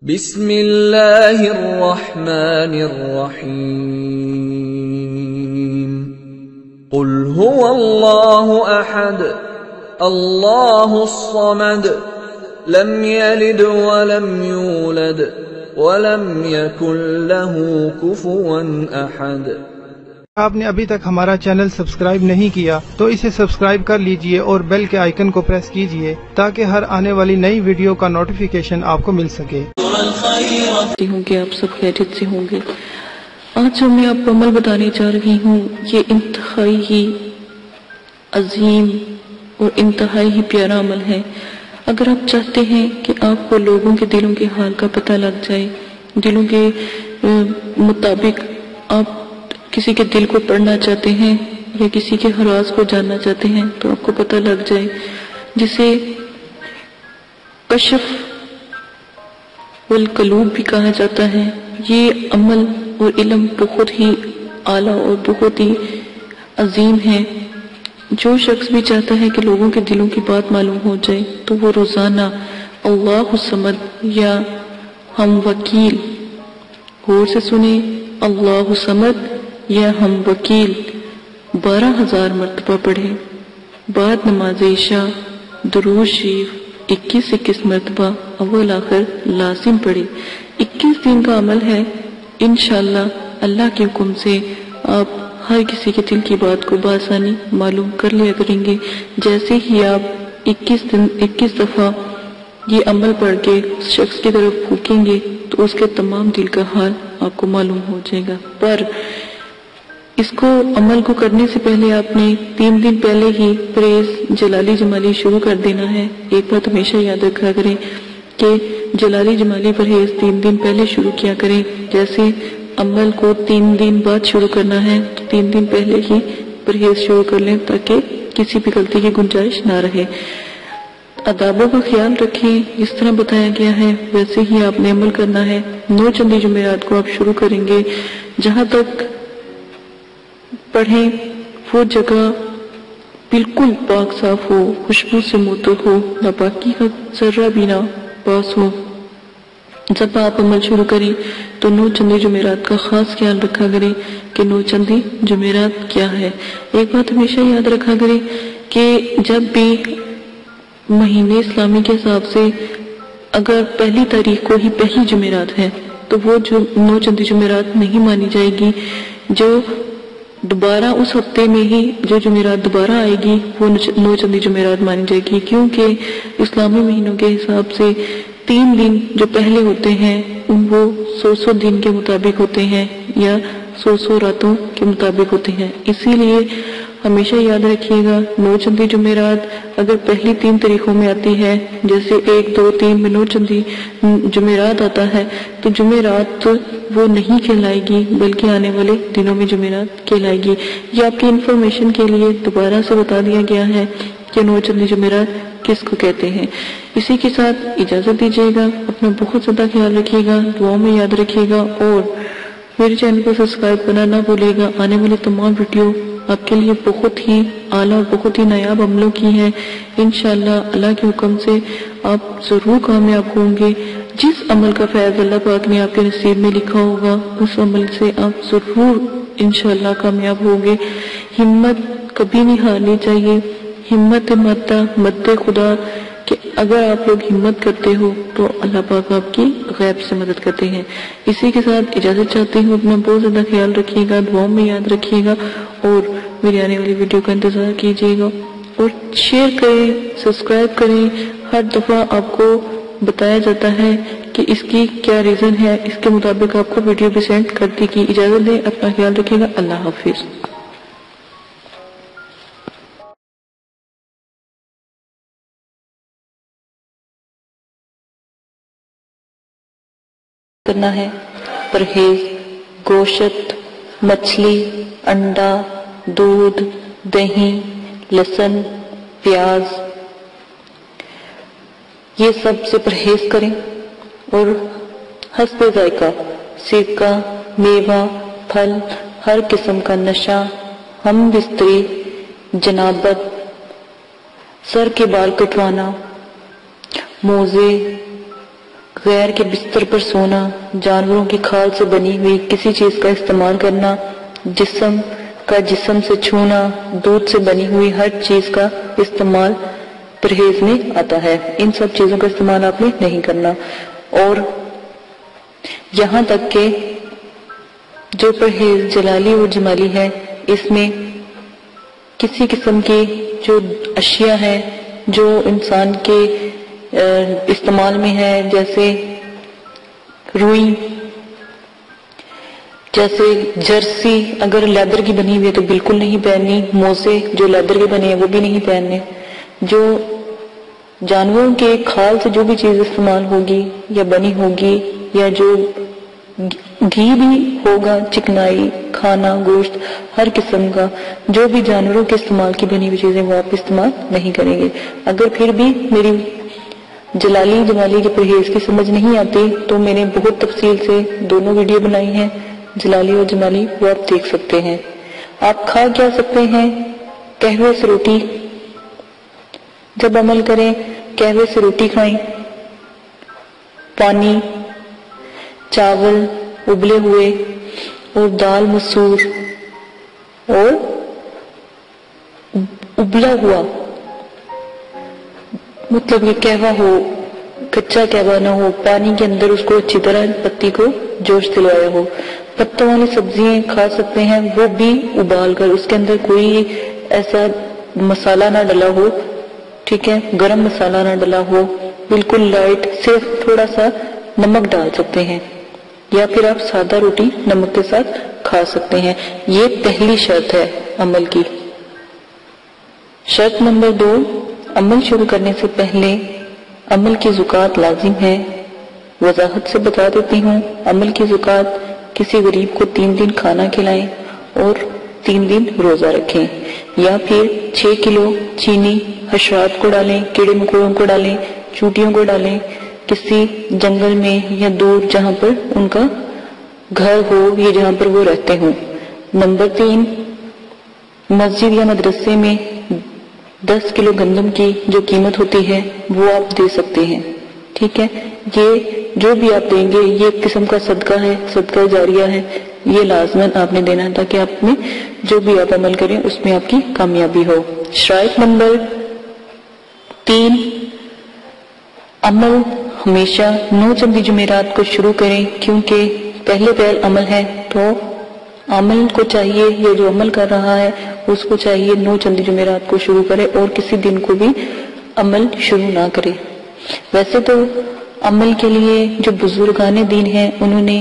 بسم اللہ الرحمن الرحیم قل هو اللہ احد اللہ الصمد لم یلد ولم یولد ولم یکن له کفوا احد۔ آپ نے ابھی تک ہمارا چینل سبسکرائب نہیں کیا تو اسے سبسکرائب کر لیجئے اور بیل کے آئیکن کو پریس کیجئے تاکہ ہر آنے والی نئی ویڈیو کا نوٹیفیکیشن آپ کو مل سکے۔ ہوں کہ آپ سب خیریت سے ہوں گے۔ آج جو میں آپ کو عمل بتانے جا رہی ہوں یہ انتہائی ہی عظیم اور انتہائی ہی پیارا عمل ہے۔ اگر آپ چاہتے ہیں کہ آپ کو لوگوں کے دلوں کے حال کا پتہ لگ جائے، دلوں کے مطابق آپ کسی کے دل کو پڑھنا چاہتے ہیں یا کسی کے راز کو جاننا چاہتے ہیں تو آپ کو پتہ لگ جائے، جسے کشف والقلوب بھی کہا جاتا ہے۔ یہ عمل اور علم بہت ہی اعلیٰ اور بہت ہی عظیم ہے۔ جو شخص بھی چاہتا ہے کہ لوگوں کے دلوں کی بات معلوم ہو جائے تو وہ روزانہ اللہ الصمد یا ہم وکیل، غور سے سنیں، اللہ الصمد یا ہم وکیل 12,000 مرتبہ پڑھے۔ بعد نماز عشاء درود شریف 21 مرتبہ اول آخر لازم پڑھے۔ 21 دن کا عمل ہے۔ انشاءاللہ اللہ کے حکم سے آپ ہر کسی کے دل کی بات کو بآسانی معلوم کر لیا کریں گے۔ جیسے ہی آپ 21 دفعہ یہ عمل پڑھ کے اس شخص کی طرف پھونکیں گے تو اس کے تمام دل کا حال آپ کو معلوم ہو جائے گا۔ پر اس کو عمل کو کرنے سے پہلے آپ نے 3 دن پہلے ہی پرہیز جلالی جمالی شروع کر دینا ہے۔ ایک بات ہمیشہ یاد رکھا کریں کہ جلالی جمالی پرہیز 3 دن پہلے شروع کیا کریں۔ جیسے عمل کو 3 دن بعد شروع کرنا ہے تو 3 دن پہلے ہی پرہیز شروع کر لیں تاکہ کسی بھی غلطی کی گنجائش نہ رہے۔ آدابوں کا خیال رکھیں، جس طرح بتایا گیا ہے ویسے ہی آپ نے عمل کرنا ہے۔ 9 چندی جمعرات کو آپ شروع کریں گے۔ جہاں تک پڑھیں وہ جگہ بالکل پاک صاف ہو، خوشبو سے معطر ہو، ناپاکی کا ذرہ بھی نہ پاس ہو۔ جب آپ عمل شروع کریں تو 9 چندی جمعرات کا خاص خیال رکھا کریں کہ 9 چندی جمعرات کیا ہے۔ ایک بات ہمیشہ یاد رکھا کریں کہ جب بھی مہینے اسلامی کے حساب سے اگر پہلی تاریخ کو ہی پہلی جمعرات ہے تو وہ جو 9 چندی جمعرات نہیں مانی جائے گی۔ جو دوبارہ اس ہفتے میں ہی جو جمعرات دوبارہ آئے گی وہ 9 چندی جمعرات مانی جائے گی، کیونکہ اسلامی مہینوں کے حساب سے 3 دن جو پہلے ہوتے ہیں وہ 100 دن کے مطابق ہوتے ہیں یا 100 راتوں کے مطابق ہوتے ہیں۔ اسی لیے ہمیشہ یاد رکھیے گا 9 چندی جمعرات اگر پہلی 3 تاریخوں میں آتی ہے، جیسے 1، 2، 3 میں 9 چندی جمعرات آتا ہے تو جمعرات وہ نہیں کہلائے گی بلکہ آنے والے دنوں میں جمعرات کہلائے گی۔ یہ آپ کی انفارمیشن کے لیے دوبارہ سے بتا دیا گیا ہے کہ 9 چندی جمعرات کس کو کہتے ہیں۔ اسی کے ساتھ اجازت دیجیے گا، اپنا بہت زیادہ خیال رکھیے گا، دعاؤں میں یاد رکھیے گا اور میرے چینل کو سبسکرائب کرنا نہ بھولے گا۔ آنے والے تمام ویڈیو آپ کے لیے بہت ہی اعلیٰ اور بہت ہی نایاب عملوں کی ہیں۔ انشاءاللہ اللہ کے حکم سے آپ ضرور کامیاب ہوں گے۔ جس عمل کا فیض اللہ پاک نے آپ کے نصیب میں لکھا ہوگا اس عمل سے آپ ضرور انشاءاللہ کامیاب ہوں گے۔ ہمت کبھی نہیں ہارنی چاہیے۔ ہمت مدد خدا کہ اگر آپ لوگ ہمت کرتے ہو تو اللہ پاک آپ کی غیب سے مدد کرتے ہیں۔ اسی کے ساتھ اجازت چاہتی ہوں، اپنا بہت زیادہ خیال رکھیے گا، دعاؤں میں یاد رکھیے گا اور میری آنے والی ویڈیو کا انتظار کیجیے گا اور شیئر کریں، سبسکرائب کریں۔ ہر دفعہ آپ کو بتایا جاتا ہے کہ اس کی کیا ریزن ہے، اس کے مطابق آپ کو ویڈیو بھی سینڈ کرتی کی اجازت دیں۔ اپنا خیال رکھیے گا۔ اللہ حافظ۔ کرنا ہے پرہیز گوشت، مچھلی، انڈا، دودھ، دہی، لہسن، پیاز، یہ سب سے پرہیز کریں اور حسب ذائقہ سرکہ، میوہ، پھل، ہر قسم کا نشہ، ہم بستری، جنابت، سر کے بال کٹوانا، موزے، غیر کے بستر پر سونا، جانوروں کی کھال سے بنی ہوئی کسی چیز کا استعمال کرنا، جسم کا جسم سے چھونا، دودھ سے بنی ہوئی ہر چیز کا استعمال پرہیز میں آتا ہے۔ ان سب چیزوں کا استعمال آپ نے نہیں کرنا۔ اور یہاں تک کہ جو پرہیز جلالی اور جمالی ہے، اس میں کسی قسم کی جو اشیاء ہیں جو انسان کے استعمال میں ہے، جیسے روئی، جیسے جرسی اگر لیدر کی بنی ہوئی ہے تو بالکل نہیں پہننی، موزے جو لیدر کے بنے ہیں وہ بھی نہیں پہننے، جو جانوروں کے کھال سے جو بھی چیز استعمال ہوگی یا بنی ہوگی، یا جو گھی بھی ہوگا، چکنائی، کھانا، گوشت، ہر قسم کا جو بھی جانوروں کے استعمال کی بنی ہوئی چیزیں وہ آپ استعمال نہیں کریں گے۔ اگر پھر بھی میری جلالی جمالی کے پرہیز کی سمجھ نہیں آتی تو میں نے بہت تفصیل سے دونوں ویڈیو بنائی ہیں، جلالی اور جمالی، وہ آپ دیکھ سکتے ہیں۔ آپ کھا کیا سکتے ہیں؟ قہوے سے روٹی، جب عمل کریں قہوے سے روٹی کھائیں، پانی، چاول ابلے ہوئے اور دال مسور اور ابلا ہوا، مطلب یہ قہوہ ہو، کچا قہوہ نہ ہو، پانی کے اندر اس کو اچھی طرح پتی کو جوش دلوایا ہو۔ پتوں والی سبزیاں کھا سکتے ہیں، وہ بھی ابال کر، اس کے اندر کوئی ایسا مسالہ نہ ڈلا ہو، ٹھیک ہے، گرم مسالہ نہ ڈلا ہو، بالکل لائٹ، صرف تھوڑا سا نمک ڈال سکتے ہیں، یا پھر آپ سادہ روٹی نمک کے ساتھ کھا سکتے ہیں۔ یہ پہلی شرط ہے عمل کی۔ شرط نمبر 2، عمل شروع کرنے سے پہلے عمل کی زکوٰۃ لازم ہے۔ وضاحت سے بتا دیتی ہوں، عمل کی زکوٰۃ کسی غریب کو 3 دن کھانا کھلائیں اور 3 دن روزہ رکھیں، یا پھر 6 کلو چینی حشرات کو ڈالیں، کیڑے مکوڑوں کو ڈالیں، چوٹیوں کو ڈالیں، کسی جنگل میں یا دور جہاں پر ان کا گھر ہو یا جہاں پر وہ رہتے ہوں۔ نمبر 3، مسجد یا مدرسے میں 10 کلو گندم کی جو قیمت ہوتی ہے وہ آپ دے سکتے ہیں، ٹھیک ہے۔ یہ جو بھی آپ دیں گے یہ ایک قسم کا صدقہ ہے، صدقہ جاریہ ہے، یہ لازماً آپ نے دینا ہے تاکہ آپ میں جو بھی آپ عمل کریں اس میں آپ کی کامیابی ہو۔ شرائط نمبر 3، عمل ہمیشہ 9 چندی جمعرات کو شروع کریں، کیونکہ پہلے عمل ہے تو عمل کو چاہیے، یہ جو عمل کر رہا ہے اس کو چاہیے 9 چندی جمعرات کو شروع کرے اور کسی دن کو بھی عمل شروع نہ کرے۔ ویسے تو عمل کے لیے جو بزرگان دین ہیں انہوں نے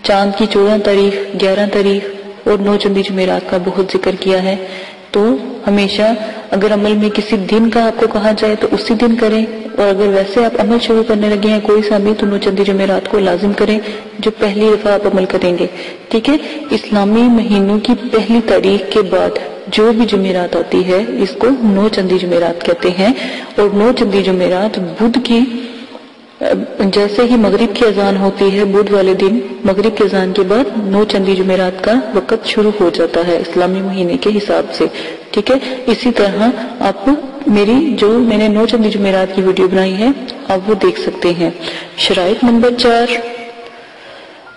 چاند کی 14 تاریخ، 11 تاریخ اور 9 چندی جمعرات کا بہت ذکر کیا ہے، تو ہمیشہ اگر عمل میں کسی دن کا آپ کو کہا جائے تو اسی دن کریں، اور اگر ویسے آپ عمل شروع کرنے لگے ہیں کوئی سا بھی تو 9 چندی جمعرات کو لازم کریں جو پہلی دفعہ آپ عمل کریں گے، ٹھیک ہے۔ اسلامی مہینوں کی پہلی تاریخ کے بعد جو بھی جمعرات آتی ہے اس کو 9 چندی جمعرات کہتے ہیں، اور 9 چندی جمعرات بدھ کی جیسے ہی مغرب کی اذان ہوتی ہے بدھ والے دن مغرب کی اذان کے بعد 9 چندی جمعرات کا وقت شروع ہو جاتا ہے اسلامی مہینے کے حساب سے، ٹھیک ہے۔ اسی طرح آپ میری جو میں نے 9 چندی جمعرات کی ویڈیو بنائی ہے آپ وہ دیکھ سکتے ہیں۔ شرائط نمبر 4،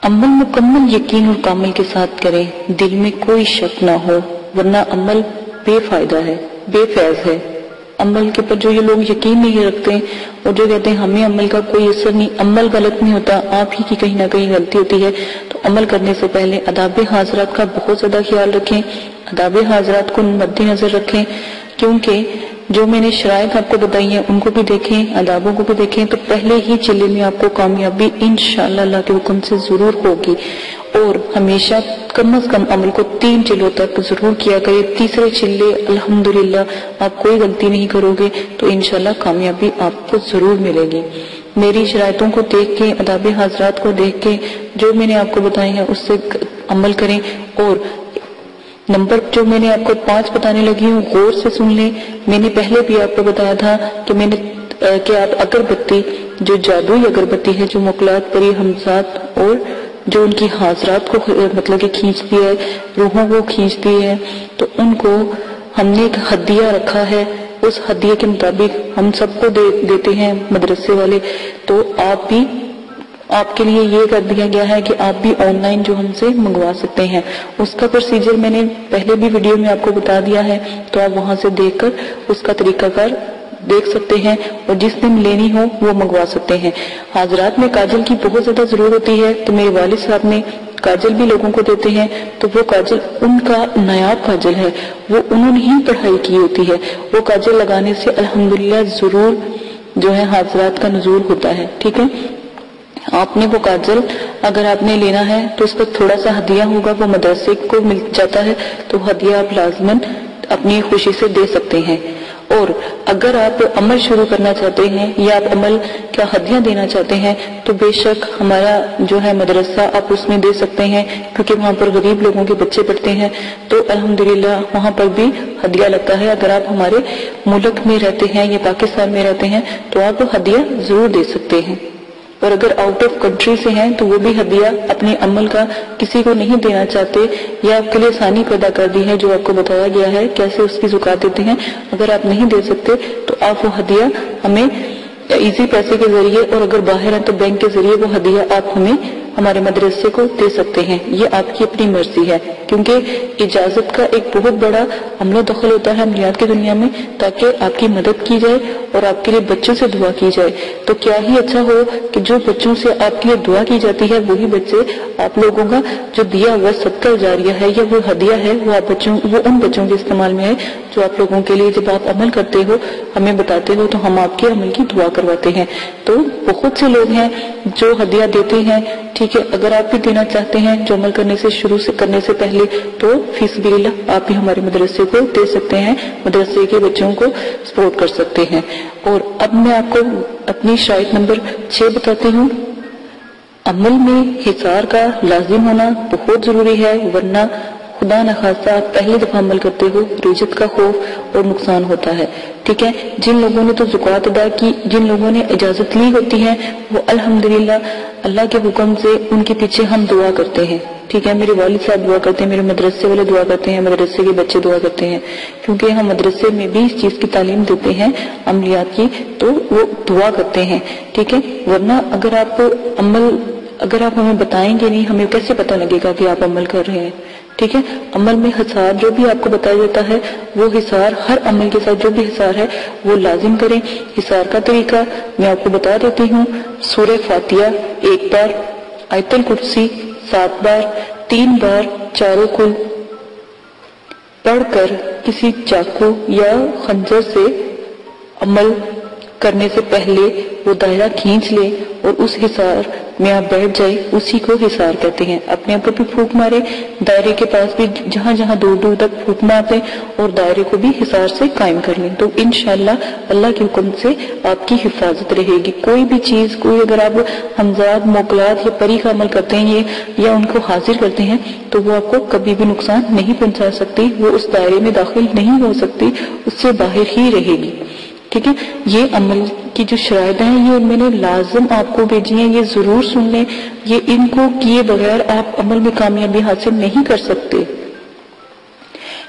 عمل مکمل یقین اور کامل کے ساتھ کریں، دل میں کوئی شک نہ ہو، ورنہ عمل بے فائدہ ہے، بے فیض ہے۔ عمل کے پر جو یہ لوگ یقین نہیں رکھتے اور جو کہتے ہیں ہمیں عمل کا کوئی اثر نہیں، عمل غلط نہیں ہوتا، آپ ہی کی کہیں نہ کہیں غلطی ہوتی ہے، تو عمل کرنے سے پہلے آداب حاضرات کا بہت زیادہ خیال رکھیں، آداب حاضرات کو مد نظر رکھیں، کیونکہ جو میں نے شرائط آپ کو بتائی ہیں ان کو بھی دیکھیں، آدابوں کو بھی دیکھیں، تو پہلے ہی چلے میں آپ کو کامیابی انشاءاللہ اللہ کے حکم سے ضرور ہوگی۔ اور ہمیشہ کم از کم عمل کو 3 چلوں تک ضرور کیا کرے، تیسرے چلے الحمدللہ آپ کوئی غلطی نہیں کرو گے تو انشاءاللہ کامیابی آپ کو ضرور ملے گی۔ میری شرائطوں کو دیکھ کے، آداب حاضرات کو دیکھ کے جو میں نے آپ کو بتائے ہیں اس سے عمل کریں، اور نمبر جو میں نے آپ کو 5 بتانے لگی ہوں غور سے سن لیں۔ میں نے پہلے بھی آپ کو بتایا تھا کہ آپ اگربتی، جو جادوئی اگربتی ہے جو مقلات پری ہمزات اور جو ان کی حاضرات کو مطلب کہ کھینچتی ہے، روحوں کو کھینچتی ہے، تو ان کو ہم نے ایک ہدیہ رکھا ہے، اس ہدیے کے مطابق ہم سب کو دیتے ہیں مدرسے والے، تو آپ بھی آپ کے لیے یہ کر دیا گیا ہے کہ آپ بھی آن لائن جو ہم سے منگوا سکتے ہیں. اس کا پروسیجر میں نے پہلے بھی ویڈیو میں آپ کو بتا دیا ہے، تو آپ وہاں سے دیکھ کر اس کا طریقہ کار دیکھ سکتے ہیں اور جس دن لینی ہو وہ منگوا سکتے ہیں. حاضرات میں کاجل کی بہت زیادہ ضرورت ہوتی ہے، تو میرے والد صاحب نے کاجل بھی لوگوں کو دیتے ہیں، تو وہ کاجل ان کا نایاب کاجل ہے، وہ انہوں نے ہی پڑھائی کی ہوتی ہے. وہ کاجل لگانے سے الحمدللہ ضرور جو ہے حاضرات کا نزول ہوتا ہے. ٹھیک ہے، آپ نے وہ کاجل اگر آپ نے لینا ہے تو اس کا تھوڑا سا ہدیہ ہوگا، وہ مدرسے کو مل جاتا ہے، تو ہدیہ آپ لازماً اپنی خوشی سے دے سکتے ہیں. اور اگر آپ عمل شروع کرنا چاہتے ہیں یا آپ عمل کا ہدیہ دینا چاہتے ہیں تو بے شک ہمارا جو ہے مدرسہ آپ اس میں دے سکتے ہیں، کیونکہ وہاں پر غریب لوگوں کے بچے پڑھتے ہیں، تو الحمدللہ وہاں پر بھی ہدیہ لگتا ہے. اگر آپ ہمارے ملک میں رہتے ہیں یا پاکستان میں رہتے ہیں تو آپ ہدیہ ضرور دے سکتے ہیں. اور اگر آؤٹ آف کنٹری سے ہیں تو وہ بھی ہدیہ اپنے عمل کا کسی کو نہیں دینا چاہتے یا آپ کے لیے آسانی پیدا کر دی ہے، جو آپ کو بتایا گیا ہے کیسے اس کی زکات دیتے ہیں. اگر آپ نہیں دے سکتے تو آپ وہ ہدیہ ہمیں ایزی پیسے کے ذریعے، اور اگر باہر ہیں تو بینک کے ذریعے وہ ہدیہ آپ ہمیں ہمارے مدرسے کو دے سکتے ہیں. یہ آپ کی اپنی مرضی ہے، کیونکہ اجازت کا ایک بہت بڑا عمل و دخل ہوتا ہے عملیات کی دنیا میں، تاکہ آپ کی مدد کی جائے اور آپ کے لیے بچوں سے دعا کی جائے. تو کیا ہی اچھا ہو کہ جو بچوں سے آپ کے لیے دعا کی جاتی ہے وہی بچے آپ لوگوں کا جو دیا ہوا صدقہ جاریہ ہے یا وہ ہدیہ ہے وہ ان بچوں کے استعمال میں ہے جو آپ لوگوں کے لیے جب آپ عمل کرتے ہو ہمیں بتاتے ہو تو ہم آپ کے عمل کی دعا کرواتے ہیں. تو بہت سے لوگ ہیں جو ہدیہ دیتے ہیں. ٹھیک ہے، اگر آپ بھی دینا چاہتے ہیں جو عمل کرنے سے پہلے تو فی سبیل اللہ آپ بھی ہمارے مدرسے کو دے سکتے ہیں، مدرسے کے بچوں کو سپورٹ کر سکتے ہیں. اور اب میں آپ کو اپنی شرائط نمبر 6 بتاتی ہوں. عمل میں حصار کا لازم ہونا بہت ضروری ہے، ورنہ خدا نخواستہ آپ پہلی دفعہ عمل کرتے ہو رجت کا خوف اور نقصان ہوتا ہے. ٹھیک ہے، جن لوگوں نے تو زکوٰۃ ادا کی، جن لوگوں نے اجازت لی ہوتی ہے، وہ الحمدللہ اللہ کے حکم سے ان کے پیچھے ہم دعا کرتے ہیں. ٹھیک ہے، میرے والد صاحب دعا کرتے ہیں، میرے مدرسے والے دعا کرتے ہیں، مدرسے کے بچے دعا کرتے ہیں، کیونکہ ہم مدرسے میں بھی اس چیز کی تعلیم دیتے ہیں عملیات کی، تو وہ دعا کرتے ہیں. ٹھیک ہے، ورنہ اگر آپ ہمیں بتائیں گے نہیں، ہمیں کیسے پتہ لگے گا کہ آپ عمل کر رہے ہیں. ٹھیک ہے، عمل میں حصار جو بھی آپ کو بتایا جاتا ہے وہ حصار ہر عمل کے ساتھ جو بھی حصار ہے وہ لازم کریں. حصار کا طریقہ میں آپ کو بتا دیتی ہوں. سورہ فاتحہ 1 بار، آیت الکرسی 7 بار، 3 بار چاروں کل پڑھ کر کسی چاقو یا خنجر سے عمل کرنے سے پہلے وہ دائرہ کھینچ لے اور اس حصار میں آپ بیٹھ جائے، اسی کو حصار کہتے ہیں. اپنے اوپر بھی پھونک مارے، دائرے کے پاس بھی جہاں جہاں دور دور تک پھونک مارتے اور دائرے کو بھی حصار سے قائم کر لیں، تو انشاءاللہ اللہ کے حکم سے آپ کی حفاظت رہے گی. کوئی بھی چیز، کوئی اگر آپ حمزات، موکلات یا پری کا عمل کرتے ہیں یا ان کو حاضر کرتے ہیں تو وہ آپ کو کبھی بھی نقصان نہیں پہنچا سکتی، وہ اس دائرے میں داخل نہیں ہو سکتی، اس سے باہر ہی رہے گی. ٹھیک ہے، یہ عمل کی جو شرائط ہیں یہ میں نے لازم آپ کو بھیجی ہیں، یہ ضرور سن لیں. یہ ان کو کیے بغیر آپ عمل میں کامیابی حاصل نہیں کر سکتے.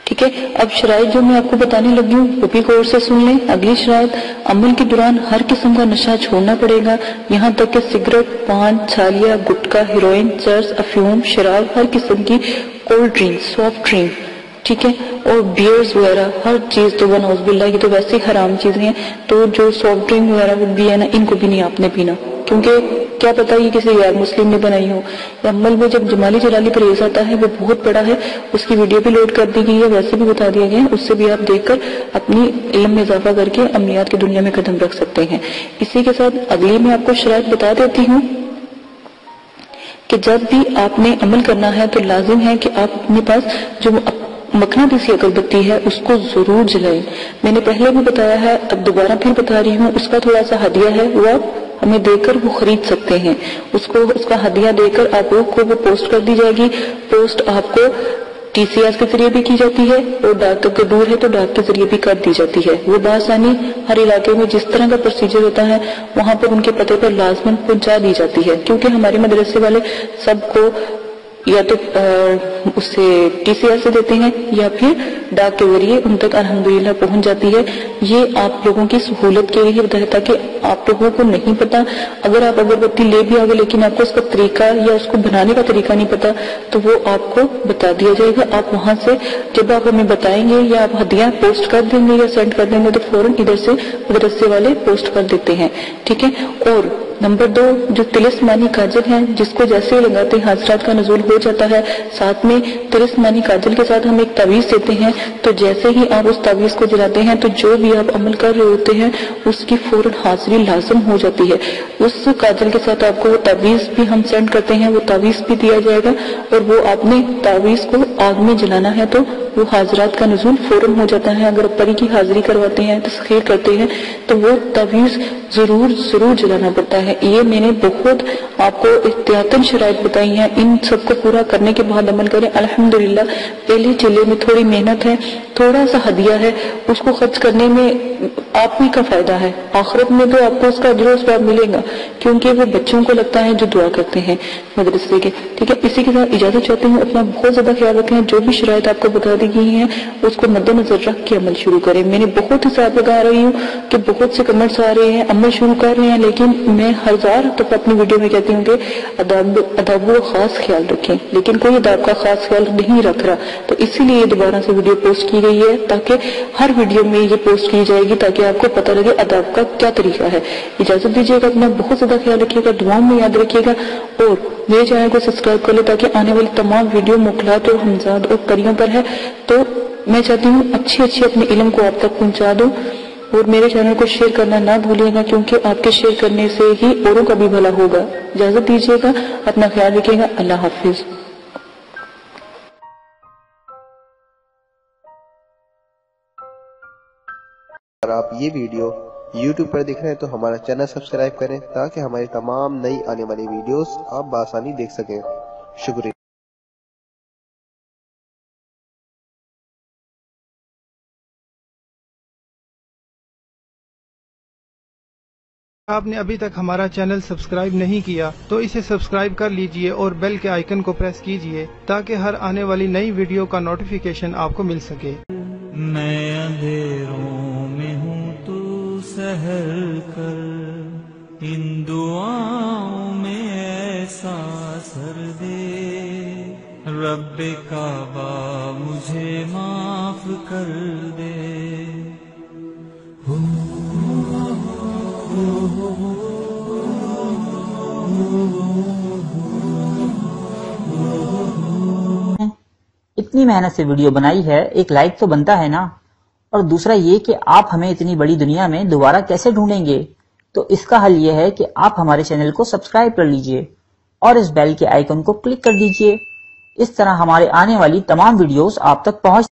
ٹھیک ہے، اب شرائط جو میں آپ کو بتانے لگی ہوں وہ بھی غور سے سن لیں. اگلی شرائط، عمل کے دوران ہر قسم کا نشہ چھوڑنا پڑے گا، یہاں تک کہ سگریٹ، پان، چھالیا، گٹکا، ہیروئن، چرس، افیون، شراب، ہر قسم کی کولڈ ڈرنک، سافٹ ڈرنک، ٹھیک ہے، اور بیئرز وغیرہ ہر چیز. تو نعوذ باللہ یہ تو ویسے حرام چیزیں ہیں، تو جو سافٹ ڈرنک وغیرہ بھی ہے نا ان کو بھی نہیں آپ نے پینا، کیونکہ کیا پتہ یہ کسی غیر مسلم نے بنائی ہو. عمل میں جب جمالی جلالی پرہیز آتا ہے وہ بہت بڑا ہے، اس کی ویڈیو بھی لوڈ کر دی گئی ہے، ویسے بھی بتا دیا گیا ہے، اس سے بھی آپ دیکھ کر اپنی علم میں اضافہ کر کے عملیات کی دنیا میں قدم رکھ سکتے ہیں. اسی کے ساتھ اگلی میں آپ کو شرائط بتا دیتی ہوں کہ جب بھی آپ نے عمل کرنا ہے تو لازم ہے کہ آپ اپنے پاس جو مقناطیسی اگربتی ہے اس کو ضرور جلائیں. میں نے پہلے بھی بتایا ہے، اب دوبارہ پھر بتا رہی ہوں، اس کا تھوڑا سا ہدیہ ہے، وہ آپ ہمیں دے کر وہ خرید سکتے ہیں. اس کا ہدیہ دے کر آپ لوگ کو وہ پوسٹ کر دی جائے گی. پوسٹ آپ کو TCS کے ذریعے بھی کی جاتی ہے اور ڈاک تک دور ہے تو ڈاک کے ذریعے بھی کر دی جاتی ہے. وہ بآسانی ہر علاقے میں جس طرح کا پروسیجر ہوتا ہے وہاں پر ان کے پتے پر لازماً پہنچا دی جاتی ہے، کیونکہ ہمارے مدرسے والے سب کو یا تو اسے TCR سے دیتے ہیں یا پھر ڈاک کے ذریعے ان تک الحمدللہ پہنچ جاتی ہے۔ یہ آپ لوگوں کی سہولت کے لیے ہوتا ہے تاکہ آپ لوگوں کو نہیں پتا، اگر آپ اگربتی لے بھی آگے لیکن آپ کو اس کا طریقہ یا اس کو بنانے کا طریقہ نہیں پتا تو وہ آپ کو بتا دیا جائے گا۔ آپ وہاں سے جب آپ ہمیں بتائیں گے یا آپ ہدیہ پوسٹ کر دیں گے یا سینڈ کر دیں گے تو فوراً ادھر سے مدرسے والے پوسٹ کر دیتے ہیں، ٹھیک ہے۔ اور نمبر 2 جو تلسمانی کاجل ہے جس کو جیسے لگاتے حاضرات کا نزول ہو جاتا ہے، ساتھ میں تلسمانی کاجل کے ساتھ ہم ایک تعویذ دیتے ہیں، تو جیسے ہی آپ اس تعویذ کو جلاتے ہیں تو جو بھی آپ عمل کر رہے ہوتے ہیں اس کی فوراً حاضری لازم ہو جاتی ہے۔ اس کاجل کے ساتھ آپ کو وہ تعویذ بھی ہم سینڈ کرتے ہیں، وہ تعویذ بھی دیا جائے گا، اور وہ آپ نے تعویذ کو آگ میں جلانا ہے تو وہ حاضرات کا نزول فوراً ہو جاتا ہے۔ اگر پری کی حاضری کرواتے ہیں، تسخیر کرتے ہیں تو وہ تعویذ ضرور جلانا پڑتا ہے۔ یہ میں نے بہت آپ کو احتیاطاً شرائط بتائی ہیں، ان سب کو پورا کرنے کے بعد عمل کریں۔ الحمدللہ پہلے چلے میں تھوڑی محنت ہے، تھوڑا سا ہدیہ ہے، اس کو خرچ کرنے میں آپ ہی کا فائدہ ہے، آخرت میں تو آپ کو اس کا اجر و ثواب ملے گا، کیونکہ وہ بچوں کو لگتا ہے جو دعا کرتے ہیں مدرسے کے، ٹھیک ہے۔ اسی کے ساتھ اجازت چاہتے ہیں، اپنا بہت زیادہ خیال رکھیں، جو بھی شرائط آپ کو بتا دی گئی ہیں اس کو مد نظر رکھ کے عمل شروع کریں۔ میں نے بہت حساب لگا رہی ہوں کہ بہت سے کمنٹس آ رہے ہیں، عمل شروع کر رہے ہیں، لیکن میں ہزار دفعہ اپنی ویڈیو میں کہتی ہوں کہ اداب و خاص خیال رکھیں، لیکن کوئی اداب کا خاص خیال نہیں رکھ رہا، تو اسی لیے یہ دوبارہ سے ویڈیو پوسٹ کی گئی ہے تاکہ ہر ویڈیو میں یہ پوسٹ کی جائے گی تاکہ آپ کو پتہ لگے اداب کا کیا طریقہ ہے۔ اجازت دیجیے گا، اپنا بہت زیادہ خیال رکھیے گا، دعاؤں میں یاد رکھیے گا، اور میرے چینل کو سبسکرائب کر لیں تاکہ آنے والی تمام ویڈیو مخلات اور ہمزاد اور پریوں پر ہے۔ تو میں چاہتی ہوں اچھی اپنے علم کو آپ تک پہنچا دوں، اور میرے چینل کو شیئر کرنا نہ بھولیے گا کیونکہ آپ کے شیئر کرنے سے ہی اوروں کا بھی بھلا ہوگا۔ اجازت دیجیے گا، اپنا خیال رکھیے گا، اللہ حافظ۔ اگر آپ یہ ویڈیو YouTube پر دیکھ رہے ہیں تو ہمارا چینل سبسکرائب کریں تاکہ ہماری تمام نئی آنے والی ویڈیوز آپ بآسانی دیکھ سکیں۔ شکریہ۔ آپ نے ابھی تک ہمارا چینل سبسکرائب نہیں کیا تو اسے سبسکرائب کر لیجئے اور بیل کے آئیکن کو پریس کیجئے تاکہ ہر آنے والی نئی ویڈیو کا نوٹیفیکیشن آپ کو مل سکے۔ میں اندھیروں میں ہوں تو سحر کر، ان دعاؤں میں ایسا اثر دے، رب کعبہ مجھے معاف کر دے۔ اتنی محنت سے ویڈیو بنائی ہے، ایک لائک تو بنتا ہے نا، اور دوسرا یہ کہ آپ ہمیں اتنی بڑی دنیا میں دوبارہ کیسے ڈھونڈیں گے؟ تو اس کا حل یہ ہے کہ آپ ہمارے چینل کو سبسکرائب کر لیجئے اور اس بیل کے آئیکن کو کلک کر دیجئے۔ اس طرح ہمارے آنے والی تمام ویڈیوز آپ تک پہنچ